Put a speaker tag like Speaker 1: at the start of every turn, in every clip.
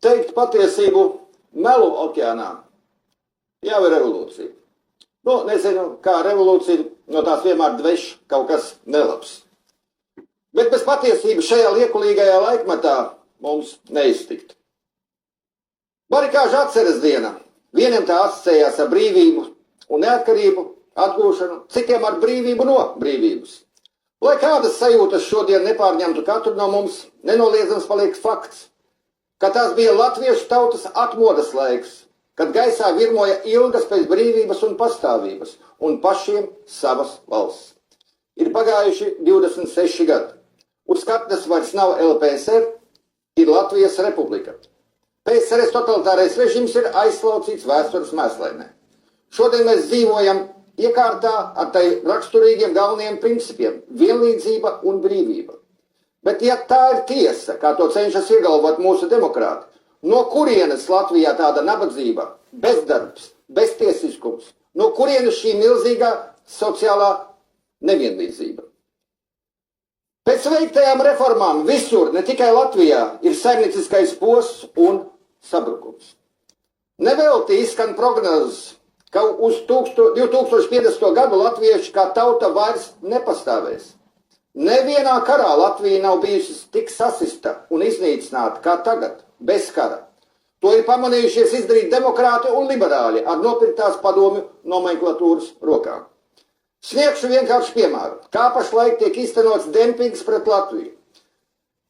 Speaker 1: teikt patiesību melu okeānā jau ir revolūcija. Nu, nezinu, kā revolūcija, no tās vienmēr dveš kaut kas nelabs. Bet bez patiesības šajā liekulīgajā laikmetā mums neiztikt. Barikāžu atceres diena. Vieniem tā asociējās ar brīvību un neatkarību atgūšanu, citiem ar brīvību no brīvības. Lai kādas sajūtas šodien nepārņemtu katru no mums, nenoliedzams paliek fakts, ka tās bija latviešu tautas atmodas laiks, kad gaisā virmoja ilgas pēc brīvības un pastāvības un pašiem savas valsts. Ir pagājuši 26 gadi. Uz kartes vairs nav LPSR, ir Latvijas republika. PSRS totalitārais režims ir aizslaucīts vēstures mēslainē. Šodien mēs dzīvojam iekārtā ar tai raksturīgiem galvenajiem principiem – vienlīdzība un brīvība. Bet ja tā ir tiesa, kā to cenšas iegalvot mūsu demokrāti, no kurienes Latvijā tāda nabadzība, bezdarbs, beztiesiskums, no kurienes šī milzīgā sociālā nevienlīdzība? Pēc veiktajām reformām visur, ne tikai Latvijā, ir saimnieciskais posts un sabrukums. Nevelti izskan prognozes, ka uz 2050. gadu latvieši kā tauta vairs nepastāvēs. Nevienā karā Latvija nav bijusi tik sasista un iznīcināta kā tagad, bez kara. To ir pamanījušies izdarīt demokrāti un liberāļi ar nopirktās padomju nomenklatūras rokām. Sniegšu vienkārši piemēru, kā pašlaik tiek īstenots dempings pret Latviju.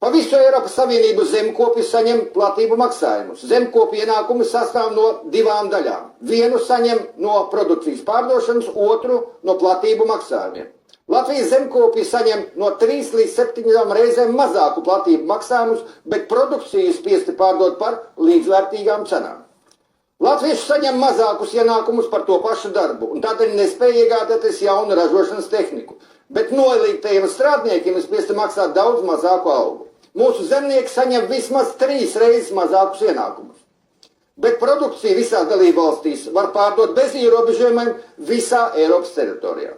Speaker 1: Pa visu Eiropas Savienību zemkopi saņem platību maksājumus. Zemkopi ienākumi sastāv no divām daļām. Vienu saņem no produkcijas pārdošanas, otru no platību maksājumiem. Latvijas zemkopi saņem no 3 līdz 7 reizēm mazāku platību maksājumus, bet produkciju spiesti pārdot par līdzvērtīgām cenām. Latvieši saņem mazākus ienākumus par to pašu darbu, un tādēļ nespēja iegādāties jaunu ražošanas tehniku. Bet noilīgtajiem strādniekiem ir spiesti maksāt daudz mazāku algu. Mūsu zemnieki saņem vismaz 3 reizes mazākus ienākumus. Bet produkcija visās dalībvalstīs var pārdot bez ierobežojumiem visā Eiropas teritorijā.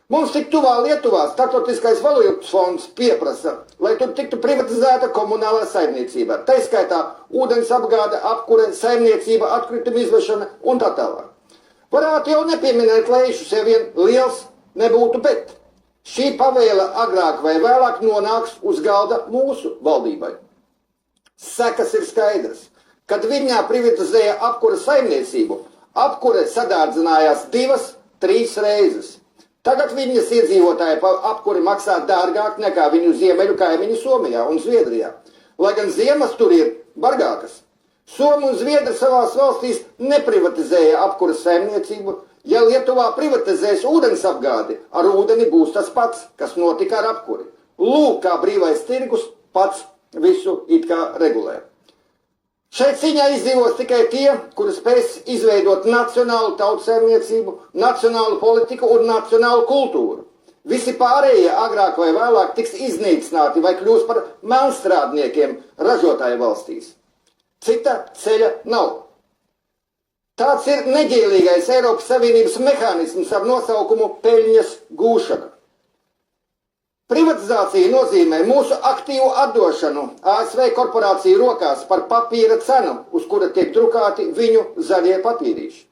Speaker 1: Mums tik tuvā Lietuvā Startautiskais valūtas fonds pieprasa, lai tur tiktu privatizēta komunālā saimniecība. Tā skaitā ūdens apgāde, apkure, saimniecība, atkrituma izvešana un tā tālāk. Varētu jau nepieminēt lēšus, ja vien liels nebūtu, bet šī pavēle agrāk vai vēlāk nonāks uz galda mūsu valdībai. Sekas ir skaidrs. Kad Viņā privatizēja apkure saimniecību, apkure sadārdzinājās 2–3 reizes. Tagad Viņas iedzīvotāji par apkuri maksā dārgāk nekā viņu ziemeļu kaimiņi Somijā un Zviedrijā, lai gan ziemas tur ir bargākas. Somi un Zviedri savās valstīs neprivatizēja apkuras saimniecību. Ja Lietuvā privatizēs ūdens apgādi, ar ūdeni būs tas pats, kas notika ar apkuri. Lūk, kā brīvais tirgus pats visu it kā regulē. Šeit cīņā izdzīvos tikai tie, kuri spēs izveidot nacionālu tautsēmniecību, nacionālu politiku un nacionālu kultūru. Visi pārējie agrāk vai vēlāk tiks iznīcināti vai kļūs par melnstrādniekiem ražotāju valstīs. Cita ceļa nav. Tāds ir neģēlīgais Eiropas Savienības mehānisms ar nosaukumu peļņas gūšana. Privatizācija nozīmē mūsu aktīvu atdošanu ASV korporāciju rokās par papīra cenu, uz kura tiek drukāti viņu zaļie papīrīši.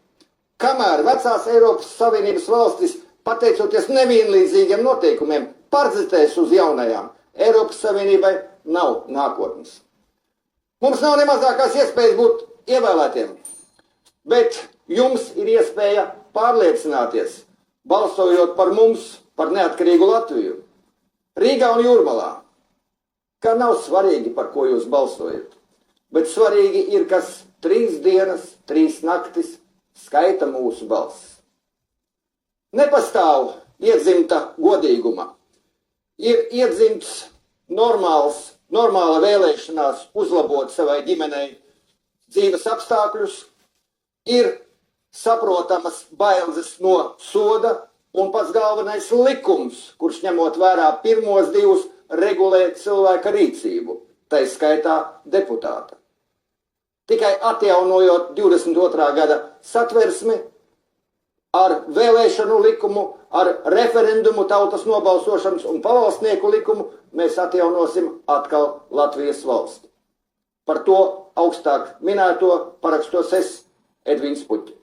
Speaker 1: Kamēr vecās Eiropas Savienības valstis, pateicoties nevienlīdzīgiem noteikumiem, pardzitēs uz jaunajām, Eiropas Savienībai nav nākotnes. Mums nav nemazākās iespējas būt ievēlētiem, bet jums ir iespēja pārliecināties, balsojot par mums, par neatkarīgu Latviju. Rīgā un Jūrmalā, ka nav svarīgi, par ko jūs balsojat, bet svarīgi ir, kas 3 dienas, 3 naktis skaita mūsu balss. Nepastāv iedzimta godīguma. Ir iedzimts normāla vēlēšanās uzlabot savai ģimenei dzīves apstākļus, ir saprotamas bailes no soda, un pats galvenais likums, kurš ņemot vērā pirmos 2 regulē cilvēka rīcību, tai skaitā deputāta. Tikai atjaunojot 22. gada satversmi ar vēlēšanu likumu, ar referendumu tautas nobalsošanas un pavalstnieku likumu, mēs atjaunosim atkal Latvijas valsti. Par to augstāk minēto parakstos es, Edvīns Puķi.